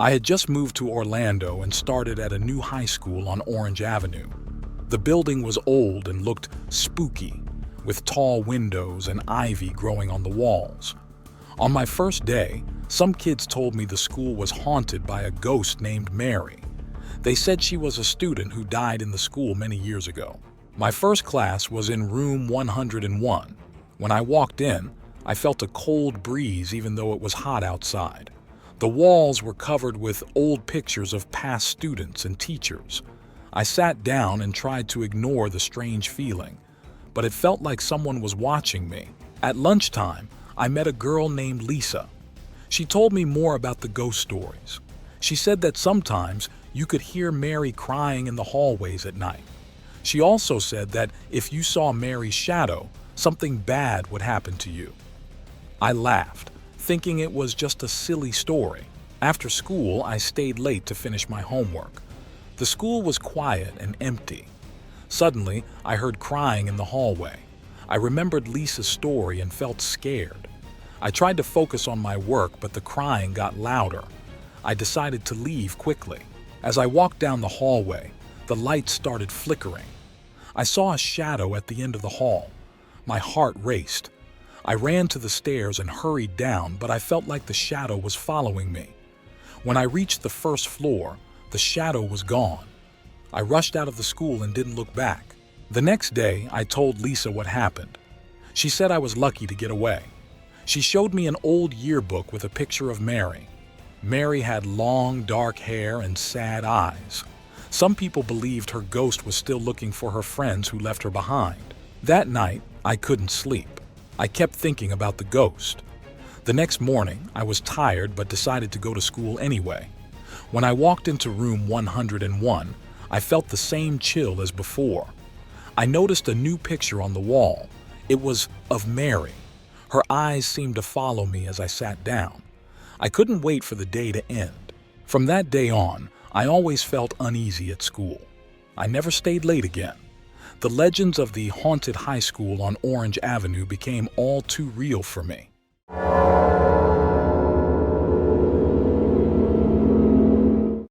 I had just moved to Orlando and started at a new high school on Orange Avenue. The building was old and looked spooky, with tall windows and ivy growing on the walls. On my first day, some kids told me the school was haunted by a ghost named Mary. They said she was a student who died in the school many years ago. My first class was in room 101. When I walked in, I felt a cold breeze even though it was hot outside. The walls were covered with old pictures of past students and teachers. I sat down and tried to ignore the strange feeling, but it felt like someone was watching me. At lunchtime, I met a girl named Lisa. She told me more about the ghost stories. She said that sometimes you could hear Mary crying in the hallways at night. She also said that if you saw Mary's shadow, something bad would happen to you. I laughed, thinking it was just a silly story. After school, I stayed late to finish my homework. The school was quiet and empty. Suddenly, I heard crying in the hallway. I remembered Lisa's story and felt scared. I tried to focus on my work, but the crying got louder. I decided to leave quickly. As I walked down the hallway, the lights started flickering. I saw a shadow at the end of the hall. My heart raced. I ran to the stairs and hurried down, but I felt like the shadow was following me. When I reached the first floor, the shadow was gone. I rushed out of the school and didn't look back. The next day, I told Lisa what happened. She said I was lucky to get away. She showed me an old yearbook with a picture of Mary. Mary had long, dark hair and sad eyes. Some people believed her ghost was still looking for her friends who left her behind. That night, I couldn't sleep. I kept thinking about the ghost. The next morning, I was tired but decided to go to school anyway. When I walked into room 101, I felt the same chill as before. I noticed a new picture on the wall. It was of Mary. Her eyes seemed to follow me as I sat down. I couldn't wait for the day to end. From that day on, I always felt uneasy at school. I never stayed late again. The legends of the haunted high school on Orange Avenue became all too real for me.